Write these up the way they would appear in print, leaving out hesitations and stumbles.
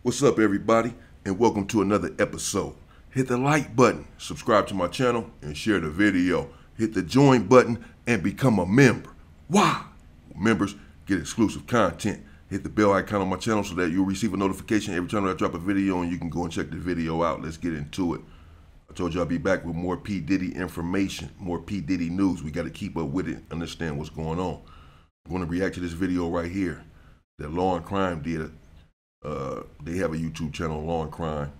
What's up, everybody, and welcome to another episode. Hit the like button, subscribe to my channel, and share the video. Hit the join button and become a member. Why? Members get exclusive content. Hit the bell icon on my channel so that you'll receive a notification every time I drop a video, and you can go and check the video out. Let's get into it. I told you I'll be back with more P. Diddy information, more P. Diddy news. We got to keep up with it, understand what's going on. I'm going to react to this video right here that Law and Crime did. They have a YouTube channel, Law and Crime,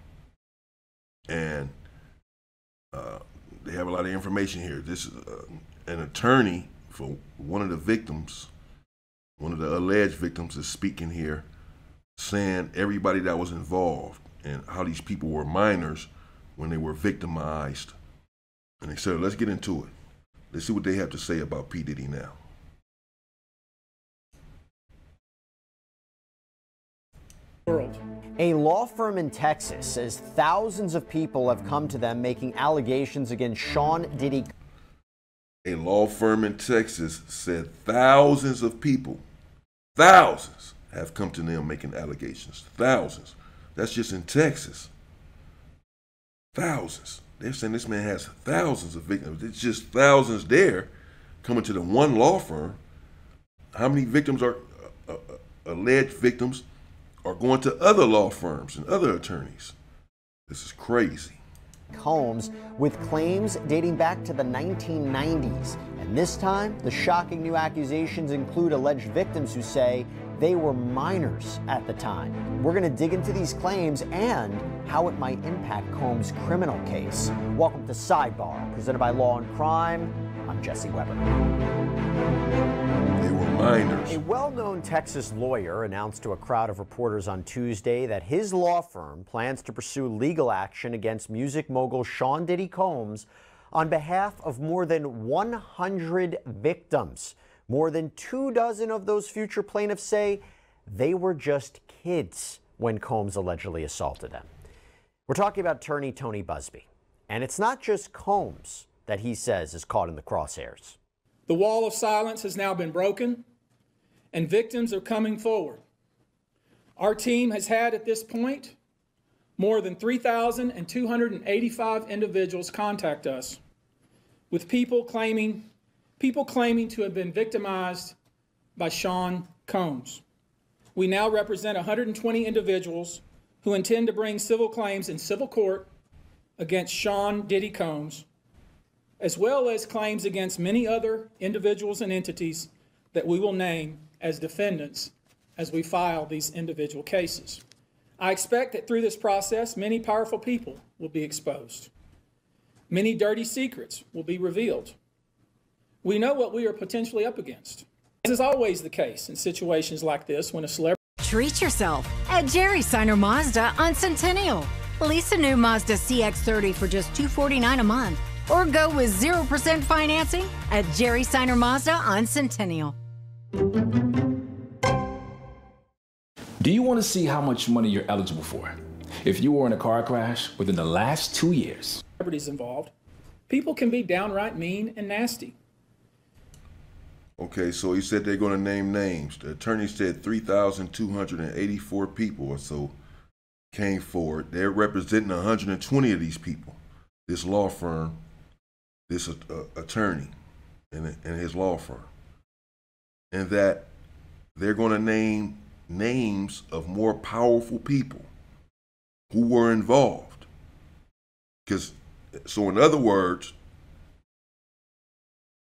and they have a lot of information here. This is an attorney for one of the victims, one of the alleged victims, is speaking here, saying everybody that was involved and how these people were minors when they were victimized. And they said, let's get into it. Let's see what they have to say about P. Diddy now. A law firm in Texas says thousands of people have come to them making allegations against Sean Diddy. A law firm in Texas said thousands of people, thousands, have come to them making allegations. Thousands. That's just in Texas. Thousands. They're saying this man has thousands of victims. It's just thousands there coming to the one law firm. How many victims are alleged victims are going to other law firms and other attorneys? This is crazy. Combs with claims dating back to the 1990s. And this time, the shocking new accusations include alleged victims who say they were minors at the time. We're going to dig into these claims and how it might impact Combs' criminal case. Welcome to Sidebar, presented by Law and Crime. I'm Jesse Weber. They were minors. A well-known Texas lawyer announced to a crowd of reporters on Tuesday that his law firm plans to pursue legal action against music mogul Sean Diddy Combs on behalf of more than 100 victims. More than 24 of those future plaintiffs say they were just kids when Combs allegedly assaulted them. We're talking about attorney Tony Busby. And it's not just Combs that he says is caught in the crosshairs. The wall of silence has now been broken, and victims are coming forward. Our team has had, at this point, more than 3,285 individuals contact us with people claiming to have been victimized by Sean Combs. We now represent 120 individuals who intend to bring civil claims in civil court against Sean Diddy Combs, as well as claims against many other individuals and entities that we will name as defendants as we file these individual cases. I expect that through this process, many powerful people will be exposed. Many dirty secrets will be revealed. We know what we are potentially up against. This is always the case in situations like this when a celebrity... Treat yourself at Jerry Seiner Mazda on Centennial. Lease a new Mazda CX-30 for just $249 a month. Or go with 0% financing at Jerry Seiner Mazda on Centennial. Do you want to see how much money you're eligible for? If you were in a car crash within the last 2 years. Celebrities involved, people can be downright mean and nasty. Okay, so he said they're going to name names. The attorney said 3,284 people or so came forward. They're representing 120 of these people. This law firm, this attorney and his law firm. And that they're going to name names of more powerful people who were involved. So in other words,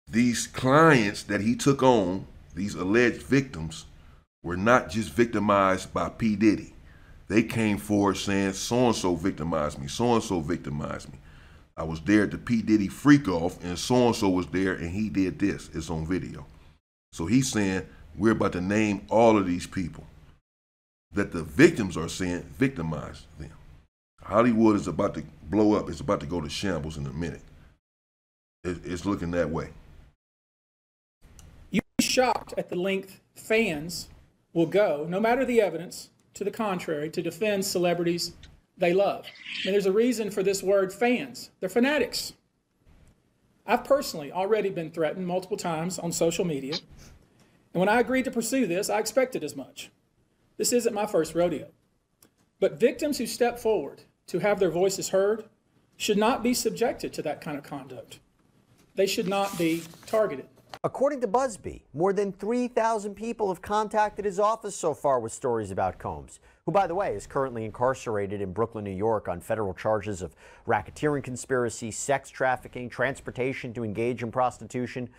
these clients that he took on, these alleged victims, were not just victimized by P. Diddy. They came forward saying, so-and-so victimized me, so-and-so victimized me. I was there at the P. Diddy freak off, and so-and-so was there, and he did this. It's on video. So he's saying, we're about to name all of these people that the victims are saying victimized them. Hollywood is about to blow up. It's about to go to shambles in a minute. It's looking that way. You'd be shocked at the length fans will go, no matter the evidence, to the contrary, to defend celebrities they love. I mean, there's a reason for this word fans. They're fanatics. I've personally already been threatened multiple times on social media. And when I agreed to pursue this, I expected as much. This isn't my first rodeo. But victims who step forward to have their voices heard should not be subjected to that kind of conduct. They should not be targeted. According to Busby, more than 3,000 people have contacted his office so far with stories about Combs, who, by the way, is currently incarcerated in Brooklyn, New York on federal charges of racketeering conspiracy, sex trafficking, transportation to engage in prostitution.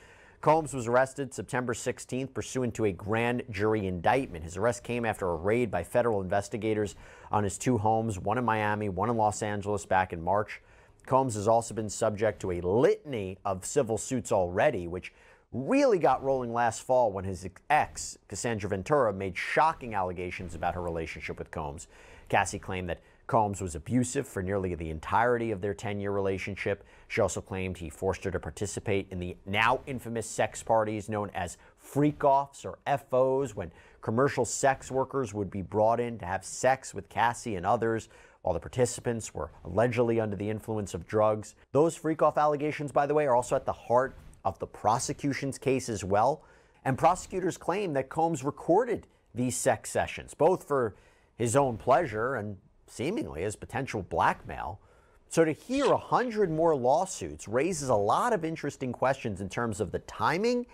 Combs was arrested September 16th pursuant to a grand jury indictment. His arrest came after a raid by federal investigators on his two homes, one in Miami, one in Los Angeles, back in March. Combs has also been subject to a litany of civil suits already, which really got rolling last fall when his ex, Cassandra Ventura, made shocking allegations about her relationship with Combs. Cassie claimed that Combs was abusive for nearly the entirety of their 10-year relationship. She also claimed he forced her to participate in the now infamous sex parties known as freak-offs or FOs, when commercial sex workers would be brought in to have sex with Cassie and others, while the participants were allegedly under the influence of drugs. Those freak-off allegations, by the way, are also at the heart of the prosecution's case as well. And prosecutors claim that Combs recorded these sex sessions, both for his own pleasure and seemingly as potential blackmail. So to hear 100 more lawsuits raises a lot of interesting questions in terms of the timing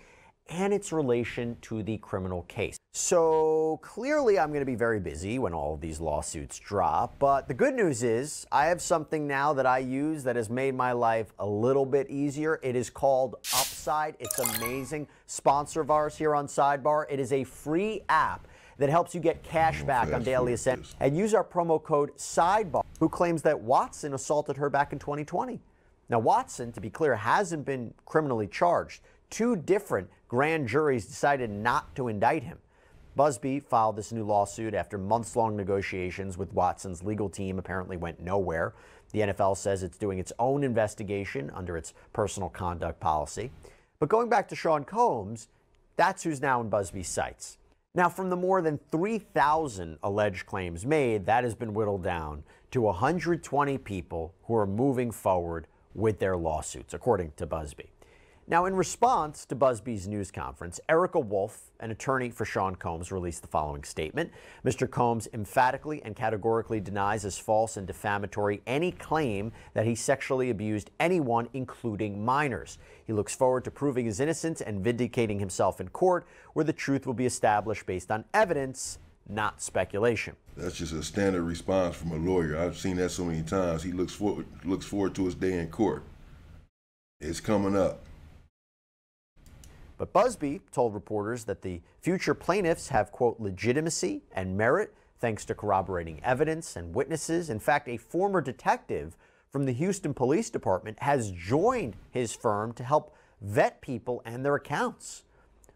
and its relation to the criminal case. So clearly I'm going to be very busy when all of these lawsuits drop, but the good news is I have something now that I use that has made my life a little bit easier. It is called Upside. It's amazing. Sponsor of ours here on Sidebar. It is a free app that helps you get cash back on daily essentials. And use our promo code SIDEBAR, who claims that Watson assaulted her back in 2020. Now, Watson, to be clear, hasn't been criminally charged. Two different grand juries decided not to indict him. Busby filed this new lawsuit after months-long negotiations with Watson's legal team apparently went nowhere. The NFL says it's doing its own investigation under its personal conduct policy. But going back to Sean Combs, that's who's now in Busby's sights. Now, from the more than 3,000 alleged claims made, that has been whittled down to 120 people who are moving forward with their lawsuits, according to Busby. Now, in response to Busby's news conference, Erica Wolf, an attorney for Sean Combs, released the following statement. Mr. Combs emphatically and categorically denies as false and defamatory any claim that he sexually abused anyone, including minors. He looks forward to proving his innocence and vindicating himself in court, where the truth will be established based on evidence, not speculation. That's just a standard response from a lawyer. I've seen that so many times. He looks forward to his day in court. It's coming up. But Busby told reporters that the future plaintiffs have, quote, legitimacy and merit thanks to corroborating evidence and witnesses. In fact, a former detective from the Houston Police Department has joined his firm to help vet people and their accounts.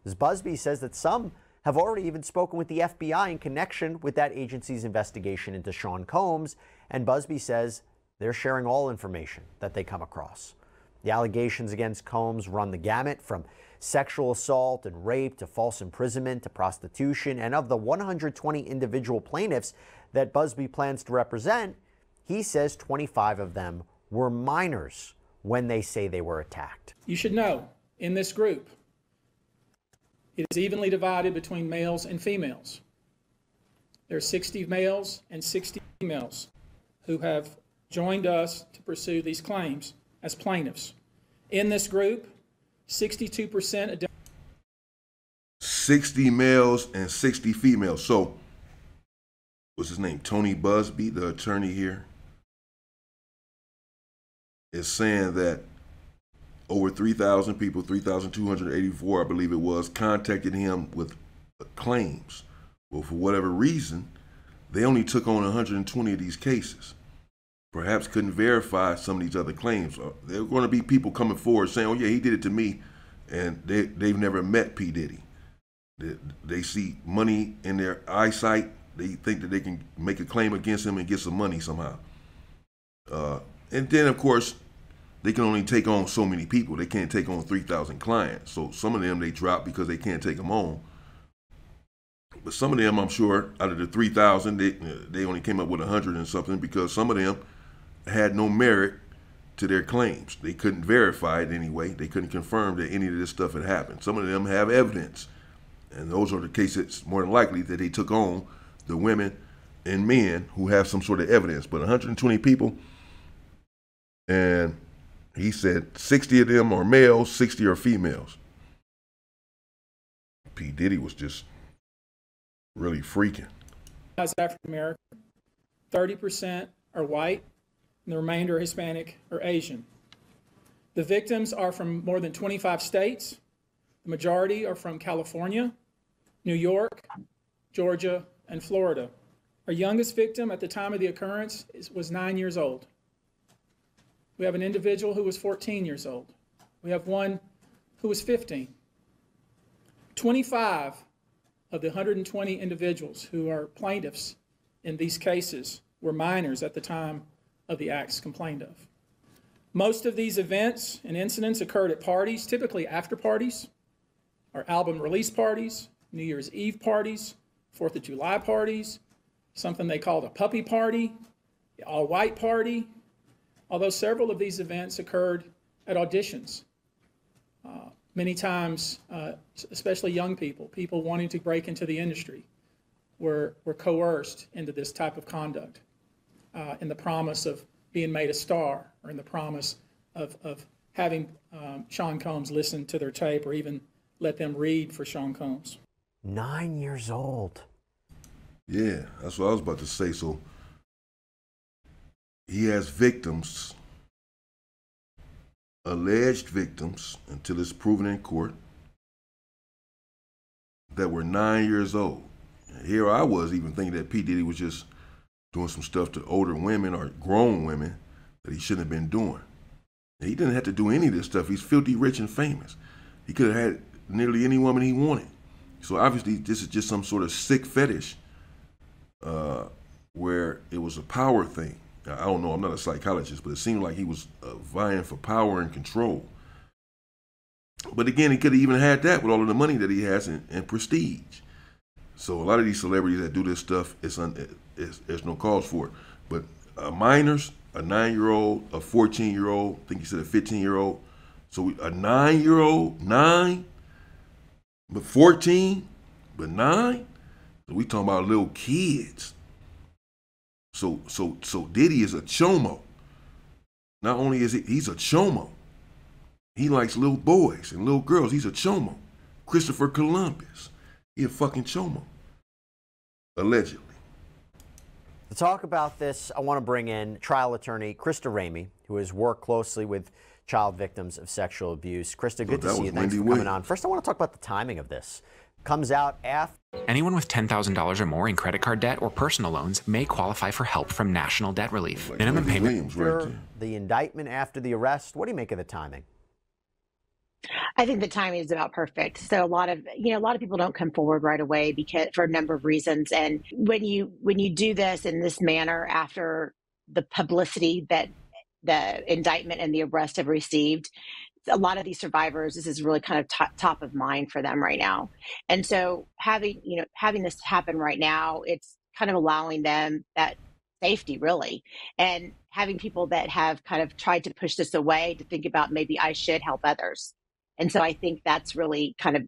As Busby says that some have already even spoken with the FBI in connection with that agency's investigation into Sean Combs, and Busby says they're sharing all information that they come across. The allegations against Combs run the gamut from sexual assault and rape to false imprisonment to prostitution, and of the 120 individual plaintiffs that Busby plans to represent, he says 25 of them were minors when they say they were attacked. You should know, in this group, it is evenly divided between males and females. There are 60 males and 60 females who have joined us to pursue these claims as plaintiffs. In this group, 62%. 60 males and 60 females. So, what's his name? Tony Busby, the attorney here, is saying that over 3,000 people, 3,284, I believe it was, contacted him with claims. Well, for whatever reason, they only took on 120 of these cases. Perhaps couldn't verify some of these other claims. There are going to be people coming forward saying, oh yeah, he did it to me, and they've never met P. Diddy. They see money in their eyesight. They think that they can make a claim against him and get some money somehow. And then, of course, they can only take on so many people. They can't take on 3,000 clients. So some of them they drop because they can't take them on. But some of them, I'm sure, out of the 3,000, they only came up with 100 and something because some of them had no merit to their claims. They couldn't verify it anyway. They couldn't confirm that any of this stuff had happened. Some of them have evidence. And those are the cases more than likely that they took on the women and men who have some sort of evidence, but 120 people, and he said 60 of them are males, 60 are females. P. Diddy was just really freaking. As African American, 30% are white, and the remainder are Hispanic or Asian. The victims are from more than 25 states. The majority are from California, New York, Georgia, and Florida. Our youngest victim at the time of the occurrence was 9 years old. We have an individual who was 14 years old. We have one who was 15. 25 of the 120 individuals who are plaintiffs in these cases were minors at the time of the acts complained of. Most of these events and incidents occurred at parties, typically after parties, or album release parties, New Year's Eve parties, 4th of July parties, something they called a puppy party, the all-white party, although several of these events occurred at auditions. Many times, especially young people wanting to break into the industry, were coerced into this type of conduct in the promise of being made a star, or in the promise of having Sean Combs listen to their tape or even let them read for Sean Combs. 9 years old. Yeah, that's what I was about to say. So he has victims, alleged victims, until it's proven in court, that were 9 years old. And here I was even thinking that P. Diddy was just doing some stuff to older women or grown women that he shouldn't have been doing. And he didn't have to do any of this stuff. He's filthy rich and famous. He could have had nearly any woman he wanted. So obviously this is just some sort of sick fetish where it was a power thing. Now, I don't know, I'm not a psychologist, but it seemed like he was vying for power and control. But again, he could have even had that with all of the money that he has and prestige. So a lot of these celebrities that do this stuff, there's no cause for it. But minors, a 9-year-old, a 14-year-old, I think he said a 15-year-old. So a 9-year-old, 9, but 14, but 9. So we talking about little kids. So Diddy is a chomo. Not only is he's a chomo. He likes little boys and little girls. He's a chomo. Christopher Columbus. He a fucking chomo. Allegedly. To talk about this, I want to bring in trial attorney Christa Remy, who has worked closely with child victims of sexual abuse. Christa, good to see you. Thanks for coming on. First, I want to talk about the timing of this. Comes out after. Anyone with $10,000 or more in credit card debt or personal loans may qualify for help from National Debt Relief. Like Minimum payment. Williams right there. The indictment after the arrest. What do you make of the timing? I think the timing is about perfect. So a lot of people don't come forward right away because for a number of reasons. And when you do this in this manner after the publicity that the indictment and the arrest have received, a lot of these survivors, this is really kind of top of mind for them right now. And so having this happen right now, it's kind of allowing them that safety really, and having people that have kind of tried to push this away to think about maybe I should help others. And so I think that's really kind of,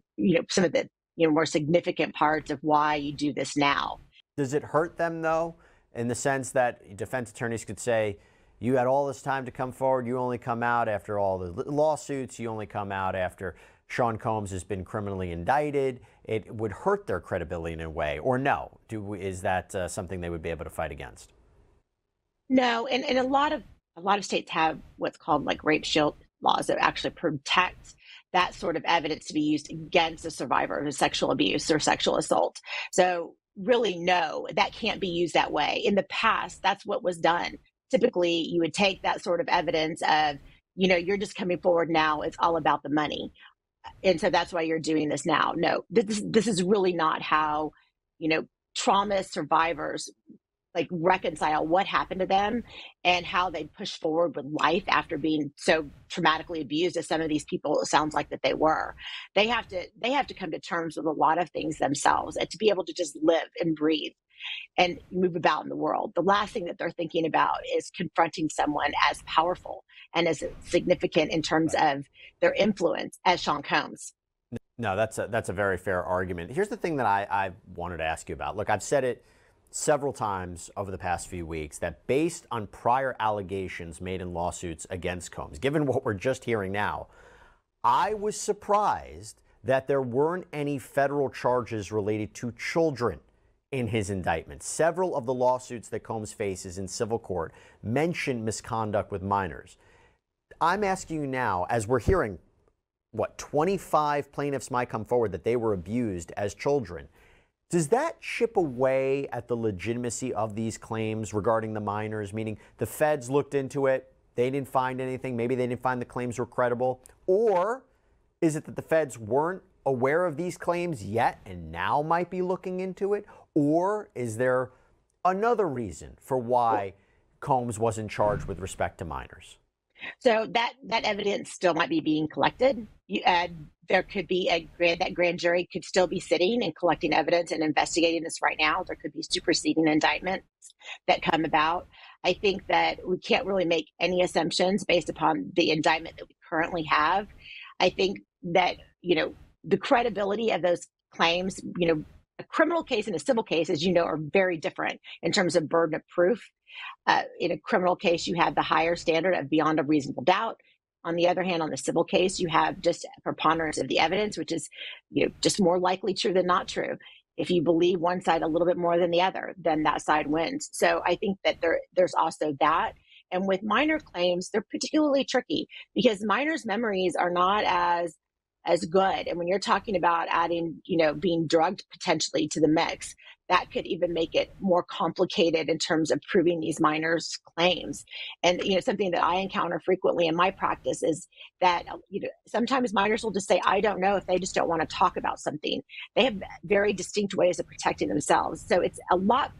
some of the, more significant parts of why you do this now. Does it hurt them though, in the sense that defense attorneys could say, you had all this time to come forward. You only come out after all the lawsuits. You only come out after Sean Combs has been criminally indicted. It would hurt their credibility in a way, or no? Is that something they would be able to fight against? No, and a lot of states have what's called like rape shield laws that actually protect that sort of evidence to be used against a survivor of sexual abuse or sexual assault. So really, no, that can't be used that way. In the past, that's what was done. Typically, you would take that sort of evidence of, you're just coming forward now. It's all about the money. And so that's why you're doing this now. No, this is really not how, trauma survivors like reconcile what happened to them and how they push forward with life after being so traumatically abused as some of these people, it sounds like that they were. They have to come to terms with a lot of things themselves and to be able to just live and breathe and move about in the world. The last thing that they're thinking about is confronting someone as powerful and as significant in terms of their influence as Sean Combs. No, that's a very fair argument. Here's the thing that I wanted to ask you about. Look, I've said it several times over the past few weeks that based on prior allegations made in lawsuits against Combs, given what we're just hearing now, I was surprised that there weren't any federal charges related to children in his indictment. Several of the lawsuits that Combs faces in civil court mention misconduct with minors. I'm asking you now, as we're hearing, 25 plaintiffs might come forward that they were abused as children. Does that chip away at the legitimacy of these claims regarding the minors, meaning the feds looked into it, they didn't find anything, maybe they didn't find the claims were credible? Or is it that the feds weren't aware of these claims yet and now might be looking into it? Or is there another reason for why Combs wasn't charged with respect to minors? So that evidence still might be being collected. There could be that grand jury could still be sitting and collecting evidence and investigating this right now. There could be superseding indictments that come about. I think that we can't really make any assumptions based upon the indictment that we currently have. I think that, the credibility of those claims, a criminal case and a civil case, as you know, are very different in terms of burden of proof. In a criminal case, you have the higher standard of beyond a reasonable doubt. On the other hand, on the civil case, you have just a preponderance of the evidence, which is, just more likely true than not true. If you believe one side a little bit more than the other, then that side wins. So I think that there's also that. And with minor claims, they're particularly tricky because minors' memories are not as good. And when you're talking about adding, being drugged potentially to the mix, that could even make it more complicated in terms of proving these minors' claims. And, something that I encounter frequently in my practice is that, sometimes minors will just say, I don't know, if they just don't want to talk about something. They have very distinct ways of protecting themselves. So it's a lot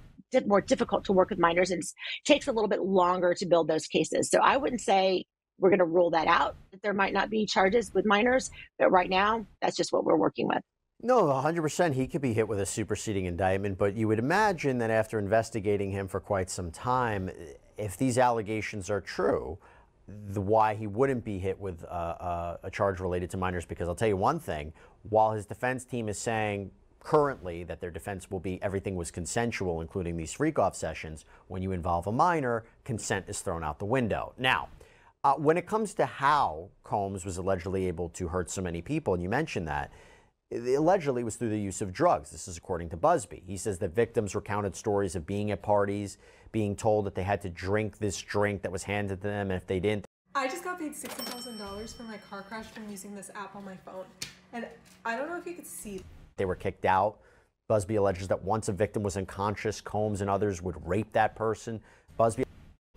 more difficult to work with minors, and it takes a little bit longer to build those cases. So I wouldn't say we're going to rule that out, that there might not be charges with minors, but right now, that's just what we're working with. No, 100% he could be hit with a superseding indictment, but you would imagine that after investigating him for quite some time, if these allegations are true, why he wouldn't be hit with a charge related to minors. Because I'll tell you one thing, while his defense team is saying currently that their defense will be everything was consensual, including these freak-off sessions, when you involve a minor, consent is thrown out the window. Now, when it comes to how Combs was allegedly able to hurt so many people, and you mentioned that, allegedly was through the use of drugs. This is according to Busby. He says that victims recounted stories of being at parties, being told that they had to drink this drink that was handed to them, and if they didn't... I just got paid $60,000 for my car crash from using this app on my phone. And I don't know if you could see. They were kicked out. Busby alleges that once a victim was unconscious, Combs and others would rape that person. Busby...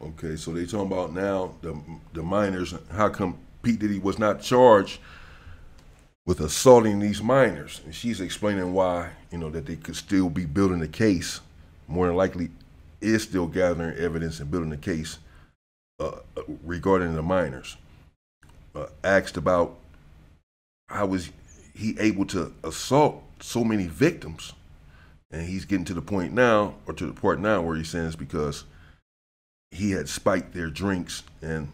Okay, so they talking about now the minors. How come P. Diddy was not charged with assaulting these minors? And she's explaining why, that they could still be building a case. More than likely is still gathering evidence and building a case regarding the minors. Asked about how was he able to assault so many victims. And he's getting to the point now, or to the part now where he's saying it's because he had spiked their drinks and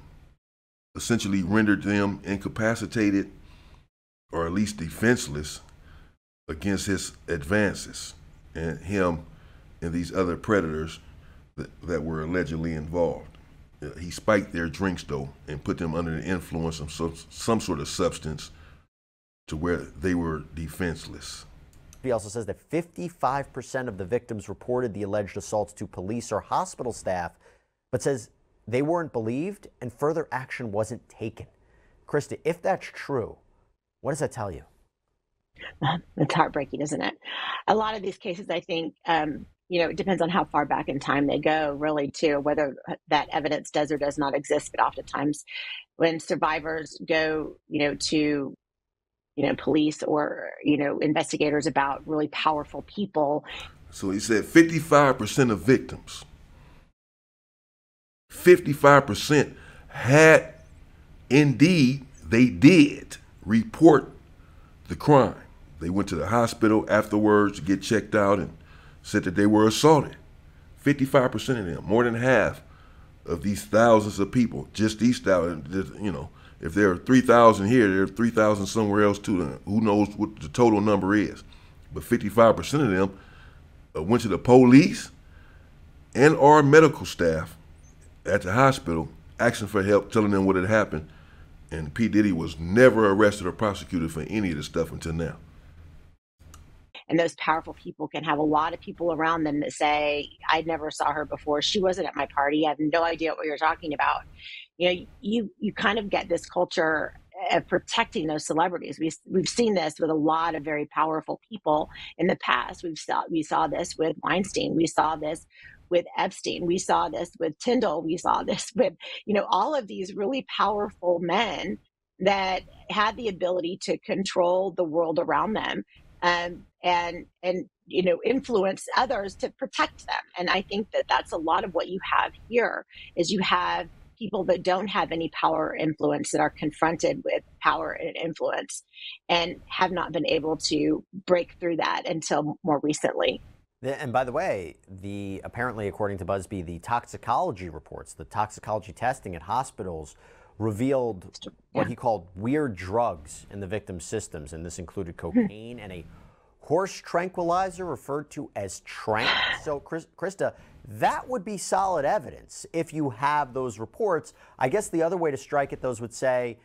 essentially rendered them incapacitated or at least defenseless against his advances and him and these other predators that were allegedly involved. He spiked their drinks, though, and put them under the influence of some sort of substance to where they were defenseless. He also says that 55% of the victims reported the alleged assaults to police or hospital staff, but says they weren't believed and further action wasn't taken. Christa, if that's true, what does that tell you? It's heartbreaking, isn't it? A lot of these cases, I think, it depends on how far back in time they go, really, to whether that evidence does or does not exist. But oftentimes when survivors go, to, police or, investigators about really powerful people. So he said 55% of victims, 55% had indeed, they did report the crime. They went to the hospital afterwards to get checked out and said that they were assaulted. 55% of them, more than half of these thousands of people, just these thousands, if there are 3,000 here, there are 3,000 somewhere else too. Who knows what the total number is? But 55% of them went to the police and our medical staff at the hospital asking for help, telling them what had happened. And P. Diddy was never arrested or prosecuted for any of this stuff until now. And those powerful people can have a lot of people around them that say, I never saw her before. She wasn't at my party. I have no idea what you're talking about. You kind of get this culture of protecting those celebrities. We've seen this with a lot of very powerful people in the past. We saw this with Weinstein. We saw this with Epstein. We saw this with Tyndall. We saw this with, all of these really powerful men that had the ability to control the world around them. And influence others to protect them. And I think that that's a lot of what you have here is you have people that don't have any power or influence that are confronted with power and influence and have not been able to break through that until more recently. And by the way, apparently, according to Busby, the toxicology reports, the toxicology testing at hospitals revealed what he called weird drugs in the victim's systems. And this included cocaine and a horse tranquilizer referred to as trank. So, Christa, that would be solid evidence if you have those reports. I guess the other way to strike it, those would say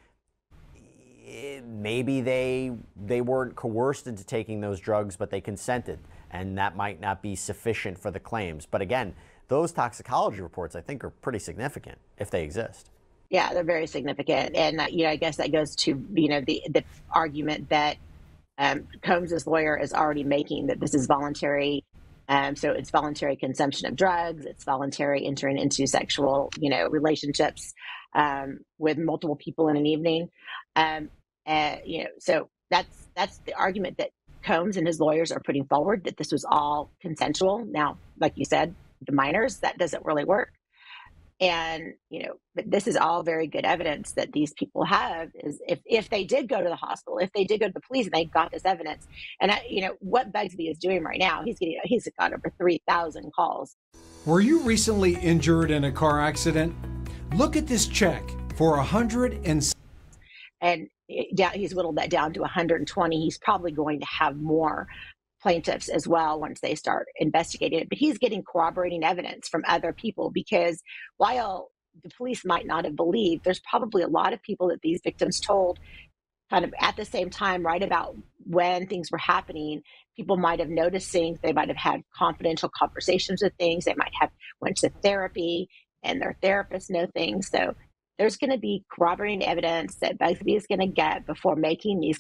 maybe they weren't coerced into taking those drugs, but they consented, and that might not be sufficient for the claims. But again, those toxicology reports, I think, are pretty significant if they exist. Yeah, they're very significant. And, I guess that goes to, the argument that Combs's lawyer is already making, that this is voluntary. So it's voluntary consumption of drugs. It's voluntary entering into sexual, relationships with multiple people in an evening. So that's the argument that Combs and his lawyers are putting forward, that this was all consensual. Now, like you said, the minors, that doesn't really work. And, but this is all very good evidence that these people have is if they did go to the hospital, if they did go to the police and they got this evidence. And, what Busby is doing right now, he's got over 3,000 calls. Were you recently injured in a car accident? Look at this check for And he's whittled that down to 120. He's probably going to have more plaintiffs as well once they start investigating it. But he's getting corroborating evidence from other people, because while the police might not have believed, there's probably a lot of people that these victims told kind of at the same time, right about when things were happening. People might have noticed things. They might have had confidential conversations with things. They might have went to therapy and their therapists know things. So there's going to be corroborating evidence that Busby is going to get before making these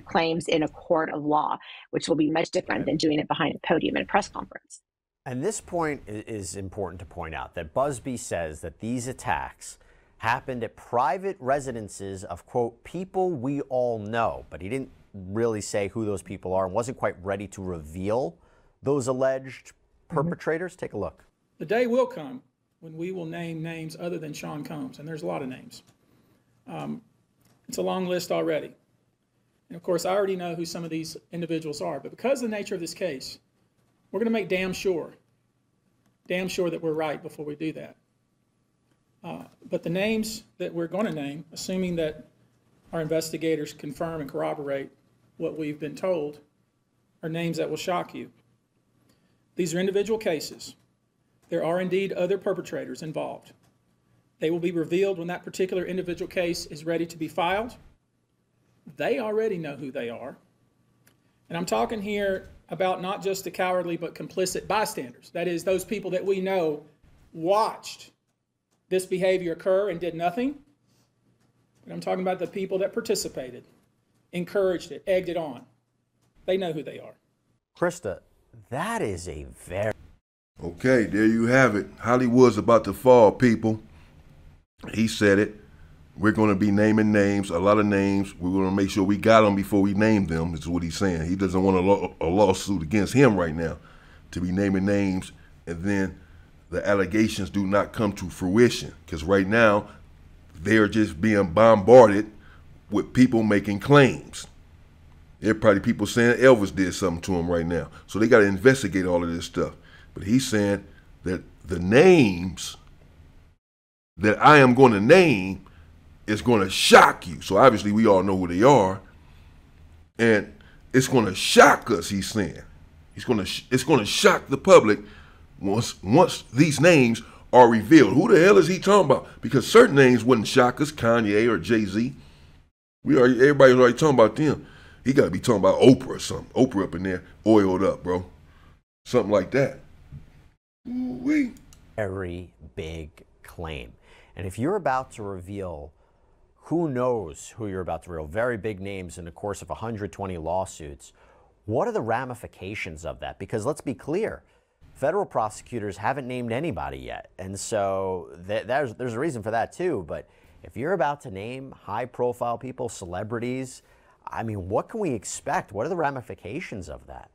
claims in a court of law, which will be much different than doing it behind a podium in a press conference. And this point is important to point out, that Busby says that these attacks happened at private residences of, quote, people we all know. But he didn't really say who those people are and wasn't quite ready to reveal those alleged perpetrators. Take a look. The day will come when we will name names other than Sean Combs, and there's a lot of names. It's a long list already. And of course, I already know who some of these individuals are, but because of the nature of this case, we're going to make damn sure that we're right before we do that. But the names that we're going to name, assuming that our investigators confirm and corroborate what we've been told, are names that will shock you. These are individual cases. There are indeed other perpetrators involved. They will be revealed when that particular individual case is ready to be filed. They already know who they are. And I'm talking here about not just the cowardly but complicit bystanders. That is, those people that we know watched this behavior occur and did nothing. But I'm talking about the people that participated, encouraged it, egged it on. They know who they are. Christa, that is a very... Okay, there you have it. Hollywood's about to fall, people. He said it. We're going to be naming names, a lot of names. We're going to make sure we got them before we name them, is what he's saying. He doesn't want a lawsuit against him right now to be naming names, and then the allegations do not come to fruition, because right now they're just being bombarded with people making claims. There are probably people saying Elvis did something to him right now. So they got to investigate all of this stuff. But he's saying that the names that I am going to name is going to shock you. So obviously we all know who they are. And it's going to shock us, he's saying. It's going to shock the public once these names are revealed. Who the hell is he talking about? Because certain names wouldn't shock us, Kanye or Jay-Z. Everybody's already talking about them. He got to be talking about Oprah or something. Oprah up in there, oiled up, bro. Something like that. Ooh-wee. Very big claim. And if you're about to reveal, who knows who you're about to reveal, very big names in the course of 120 lawsuits, what are the ramifications of that? Because let's be clear, federal prosecutors haven't named anybody yet. And so there's a reason for that too. But if you're about to name high-profile people, celebrities, I mean, what can we expect? What are the ramifications of that?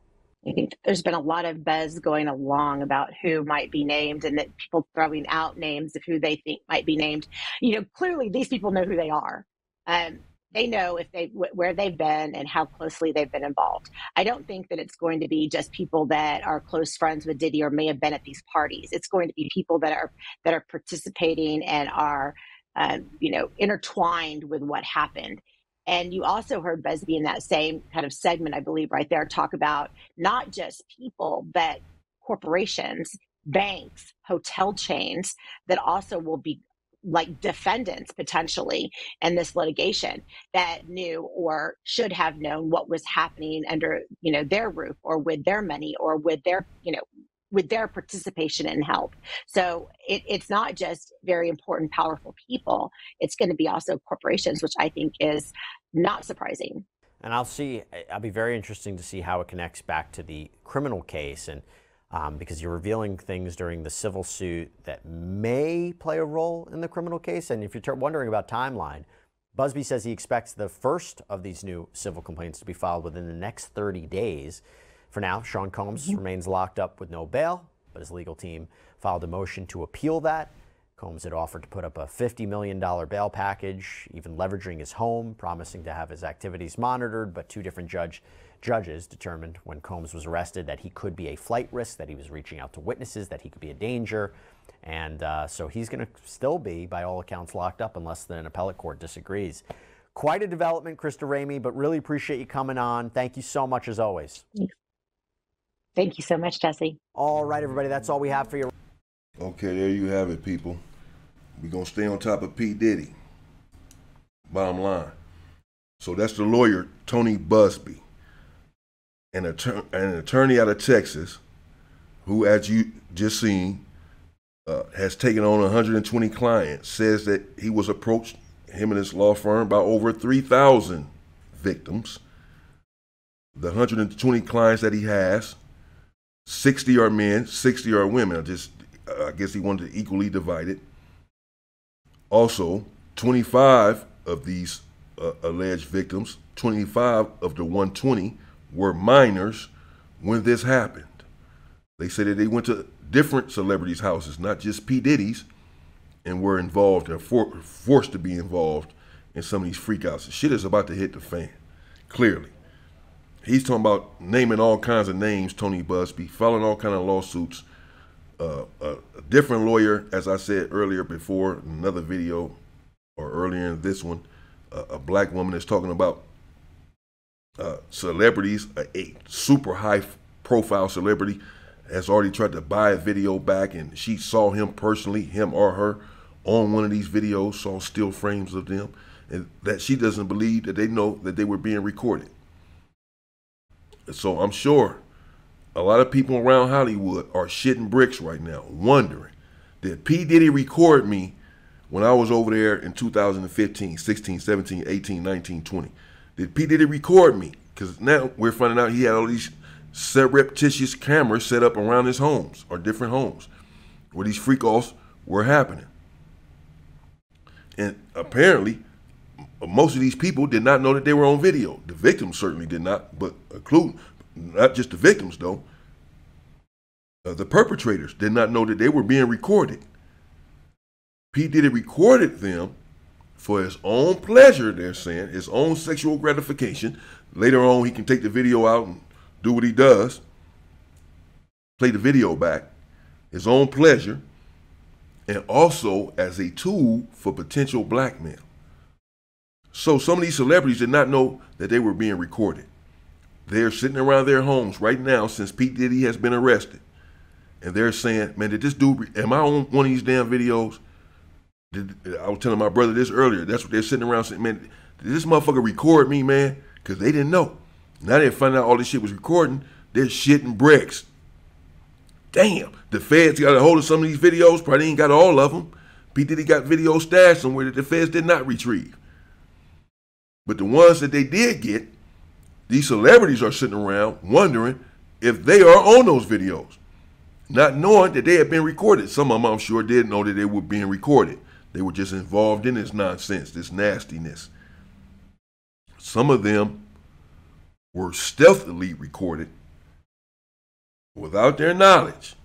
I think there's been a lot of buzz going along about who might be named, and that people throwing out names of who they think might be named. Clearly these people know who they are. They know where they've been and how closely they've been involved. I don't think that it's going to be just people that are close friends with Diddy or may have been at these parties. It's going to be people that are participating and are intertwined with what happened. And you also heard Busby in that same kind of segment, I believe, right there, talk about not just people, but corporations, banks, hotel chains that also will be like defendants potentially in this litigation, that knew or should have known what was happening under their roof or with their money or with their participation and help. So it's not just very important, powerful people. It's going to be also corporations, which I think is not surprising. And I'll be very interesting to see how it connects back to the criminal case. And because you're revealing things during the civil suit that may play a role in the criminal case. And if you're wondering about timeline, Busby says he expects the first of these new civil complaints to be filed within the next 30 days. For now, Sean Combs remains locked up with no bail, but his legal team filed a motion to appeal that. Combs had offered to put up a $50 million bail package, even leveraging his home, promising to have his activities monitored, but two different judges determined when Combs was arrested that he could be a flight risk, that he was reaching out to witnesses, that he could be a danger. And so he's going to still be, by all accounts, locked up unless an appellate court disagrees. Quite a development, Christa, Remy, but really appreciate you coming on. Thank you so much, as always. Thank you so much, Jesse. All right, everybody, that's all we have for you. Okay, there you have it, people. We're going to stay on top of P. Diddy. Bottom line. So that's the lawyer, Tony Busby, an attorney out of Texas who, as you just seen, has taken on 120 clients, says that he was approached, him and his law firm, by over 3,000 victims. The 120 clients that he has, 60 are men, 60 are women. I guess he wanted to equally divide it. Also, 25 of these alleged victims, 25 of the 120 were minors when this happened. They said that they went to different celebrities' houses, not just P. Diddy's, and were involved and forced to be involved in some of these freakouts. Shit is about to hit the fan, clearly. He's talking about naming all kinds of names, Tony Busby, filing all kinds of lawsuits. A different lawyer, as I said earlier before, another video, or earlier in this one, a black woman is talking about celebrities. A super high profile celebrity has already tried to buy a video back, and she saw him personally, him or her, on one of these videos, saw still frames of them, and that she doesn't believe that they know that they were being recorded. So I'm sure a lot of people around Hollywood are shitting bricks right now, wondering, did P. Diddy record me when I was over there in 2015, 16, 17, 18, 19, 20? Did P. Diddy record me? Because now we're finding out he had all these surreptitious cameras set up around his homes, or different homes, where these freak-offs were happening. And apparently, most of these people did not know that they were on video. The victims certainly did not, but including, not just the victims though, the perpetrators did not know that they were being recorded. P. Diddy recorded them for his own pleasure, they're saying, his own sexual gratification. Later on, he can take the video out and do what he does, play the video back, his own pleasure, and also as a tool for potential blackmail. So some of these celebrities did not know that they were being recorded. They're sitting around their homes right now since P. Diddy has been arrested, and they're saying, man, did this dude, am I on one of these damn videos? I was telling my brother this earlier. That's what they're sitting around saying, man, did this motherfucker record me, man? Because they didn't know. Now they find out all this shit was recording. They're shitting bricks. Damn, the feds got a hold of some of these videos. Probably ain't got all of them. P. Diddy got videos stashed somewhere that the feds did not retrieve. But the ones that they did get, these celebrities are sitting around wondering if they are on those videos, not knowing that they had been recorded. Some of them, I'm sure, did know that they were being recorded. They were just involved in this nonsense, this nastiness. Some of them were stealthily recorded without their knowledge.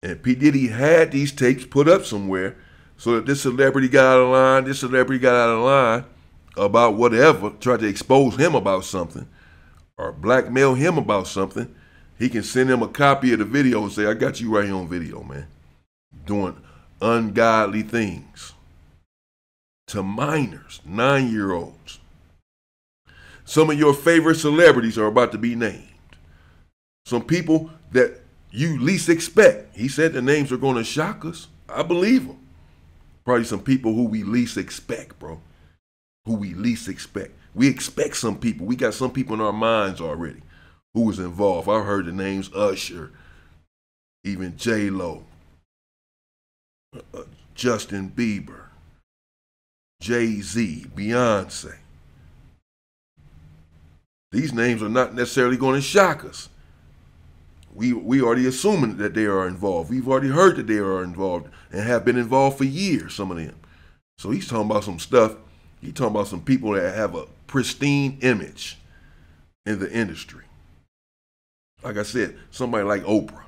And P. Diddy had these tapes put up somewhere so that this celebrity got out of line, this celebrity got out of line about whatever, tried to expose him about something or blackmail him about something. He can send him a copy of the video and say, I got you right here on video, man, doing ungodly things to minors, 9-year-olds. Some of your favorite celebrities are about to be named. Some people that you least expect. He said the names are going to shock us. I believe him. Probably some people who we least expect, bro. Who we least expect. We expect some people. We got some people in our minds already who was involved. I've heard the names Usher, even J-Lo, Justin Bieber, Jay-Z, Beyonce. These names are not necessarily going to shock us. We already assuming that they are involved. We've already heard that they are involved and have been involved for years, some of them. So he's talking about some stuff. He's talking about some people that have a pristine image in the industry. Like I said, somebody like Oprah.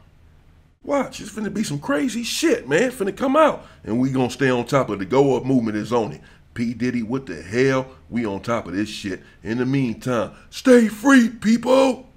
Watch, it's finna be some crazy shit, man. It's finna come out. And we gonna stay on top of the Go Up movement is on it. P. Diddy, what the hell? We on top of this shit. In the meantime, stay free, people.